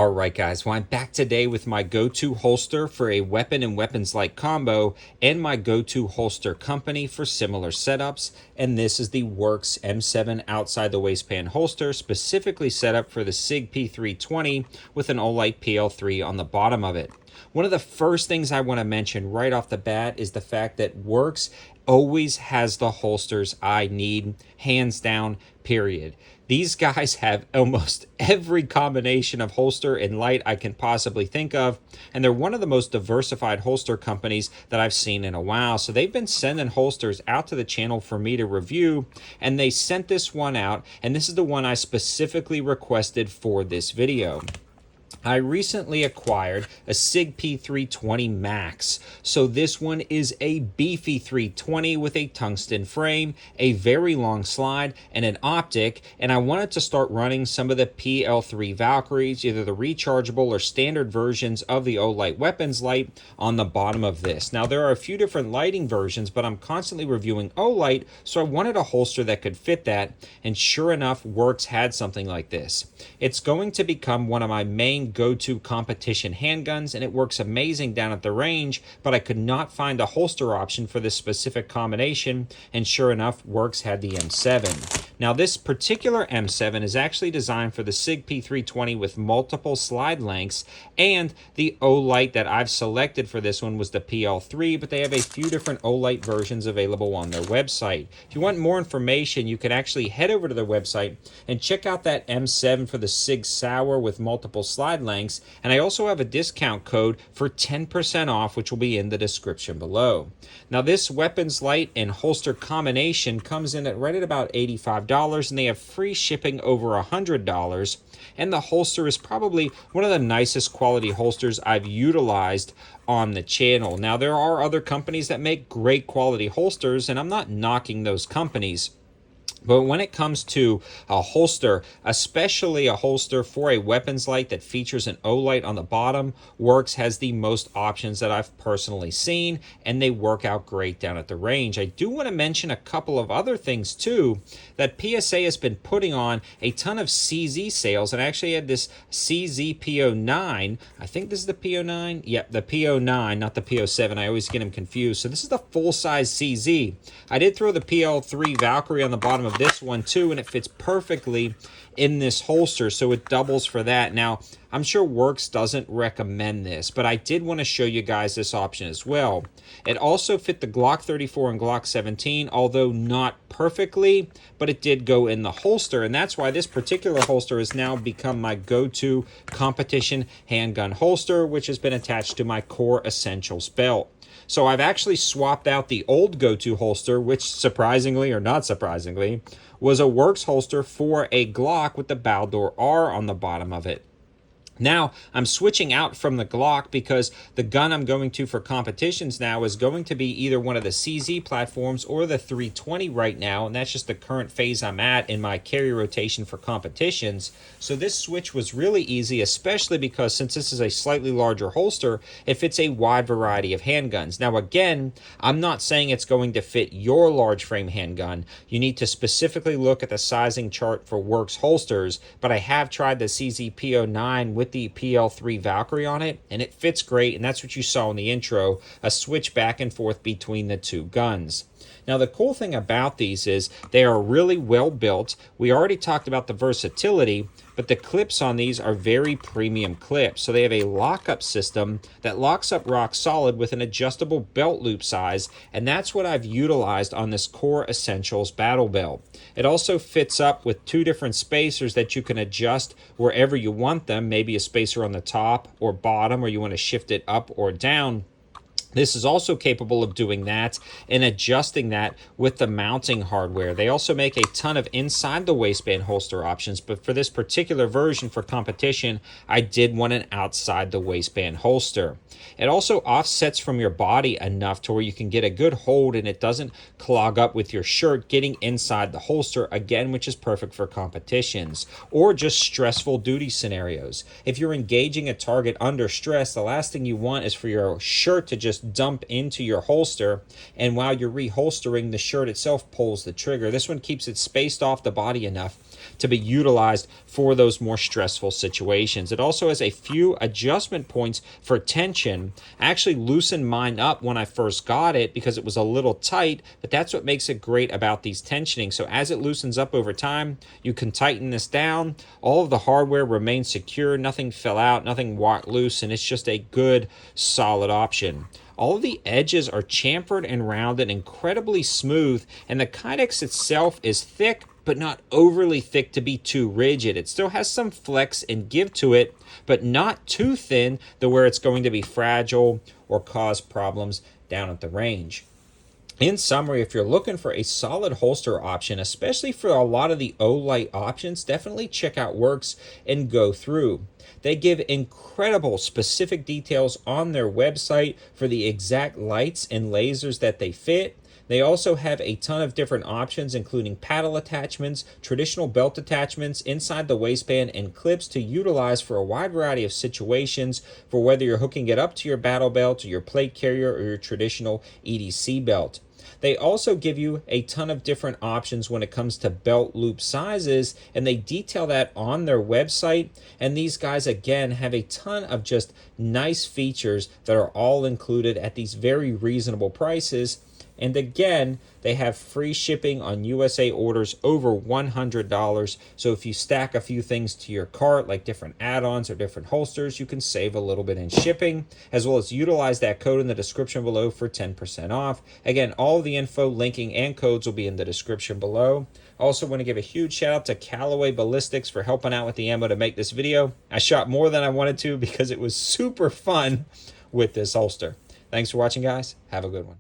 All right, guys, well, I'm back today with my go-to holster for a weapon and weapons-like combo and my go-to holster company for similar setups, and this is the Werkz M7 outside the waistband holster, specifically set up for the SIG P320 with an Olight PL3 on the bottom of it. One of the first things I want to mention right off the bat is the fact that Werkz always has the holsters I need, hands down, period. These guys have almost every combination of holster and light I can possibly think of, and they're one of the most diversified holster companies that I've seen in a while. So they've been sending holsters out to the channel for me to review, and they sent this one out, and this is the one I specifically requested for this video. I recently acquired a SIG P320 Max. So this one is a beefy 320 with a tungsten frame, a very long slide, and an optic. And I wanted to start running some of the PL3 Valkyries, either the rechargeable or standard versions of the Olight weapons light on the bottom of this. Now there are a few different lighting versions, but I'm constantly reviewing Olight, so I wanted a holster that could fit that. And sure enough, Werkz had something like this. It's going to become one of my main go-to competition handguns, and it works amazing down at the range, but I could not find a holster option for this specific combination, and sure enough, Werkz had the M7. Now this particular M7 is actually designed for the SIG P320 with multiple slide lengths, and the Olight that I've selected for this one was the PL3, but they have a few different Olight versions available on their website. If you want more information, you can actually head over to their website and check out that M7 for the SIG Sauer with multiple slide lengths, and I also have a discount code for 10% off, which will be in the description below. Now this weapons light and holster combination comes in at right at about $85, and they have free shipping over $100, and the holster is probably one of the nicest quality holsters I've utilized on the channel. Now there are other companies that make great quality holsters, and I'm not knocking those companies. But when it comes to a holster, especially a holster for a weapons light that features an Olight on the bottom, Werkz has the most options that I've personally seen, and they work out great down at the range. I do want to mention a couple of other things too, that PSA has been putting on a ton of CZ sales, and I actually had this CZ P09. I think this is the P09. Yep, the P09, not the P07. I always get them confused. So this is the full-size CZ. I did throw the PL3 Valkyrie on the bottom of this one too, and it fits perfectly in this holster, so it doubles for that. Now I'm sure Werkz doesn't recommend this, but I did want to show you guys this option as well. It also fit the Glock 34 and Glock 17, although not perfectly, but it did go in the holster, and that's why this particular holster has now become my go-to competition handgun holster, which has been attached to my Core Essentials belt. So I've actually swapped out the old go-to holster, which surprisingly or not surprisingly was a Werkz holster, for a Glock with the Baldor R on the bottom of it. Now, I'm switching out from the Glock because the gun I'm going to for competitions now is going to be either one of the CZ platforms or the 320 right now, and that's just the current phase I'm at in my carry rotation for competitions. So this switch was really easy, especially because since this is a slightly larger holster, it fits a wide variety of handguns. Now again, I'm not saying it's going to fit your large frame handgun. You need to specifically look at the sizing chart for Werkz holsters, but I have tried the CZ P09 with the PL3 Valkyrie on it, and it fits great, and that's what you saw in the intro, a switch back and forth between the two guns. Now the cool thing about these is they are really well built. We already talked about the versatility, but the clips on these are very premium clips. So they have a lockup system that locks up rock solid with an adjustable belt loop size, and that's what I've utilized on this Core Essentials battle belt. It also fits up with two different spacers that you can adjust wherever you want them, maybe a spacer on the top or bottom, or you want to shift it up or down. This is also capable of doing that and adjusting that with the mounting hardware. They also make a ton of inside the waistband holster options, but for this particular version for competition, I did want an outside the waistband holster. It also offsets from your body enough to where you can get a good hold and it doesn't clog up with your shirt getting inside the holster, again, which is perfect for competitions or just stressful duty scenarios. If you're engaging a target under stress, the last thing you want is for your shirt to just dump into your holster, and while you're reholstering, the shirt itself pulls the trigger. This one keeps it spaced off the body enough to be utilized for those more stressful situations. It also has a few adjustment points for tension. I actually loosened mine up when I first got it because it was a little tight, but that's what makes it great about these tensioning. So as it loosens up over time, you can tighten this down. All of the hardware remains secure, nothing fell out, nothing walked loose, and it's just a good, solid option. All of the edges are chamfered and rounded, incredibly smooth, and the kydex itself is thick, but not overly thick to be too rigid. It still has some flex and give to it, but not too thin to where it's going to be fragile or cause problems down at the range. In summary, if you're looking for a solid holster option, especially for a lot of the Olight options, definitely check out Werkz and go through. They give incredible specific details on their website for the exact lights and lasers that they fit. They also have a ton of different options, including paddle attachments, traditional belt attachments inside the waistband, and clips to utilize for a wide variety of situations for whether you're hooking it up to your battle belt or your plate carrier or your traditional EDC belt. They also give you a ton of different options when it comes to belt loop sizes, and they detail that on their website. And these guys, again, have a ton of just nice features that are all included at these very reasonable prices. And again, they have free shipping on USA orders over $100. So if you stack a few things to your cart, like different add-ons or different holsters, you can save a little bit in shipping, as well as utilize that code in the description below for 10% off. Again, all the info, linking, and codes will be in the description below. Also want to give a huge shout out to Callaway Ballistics for helping out with the ammo to make this video. I shot more than I wanted to because it was super fun with this holster. Thanks for watching, guys. Have a good one.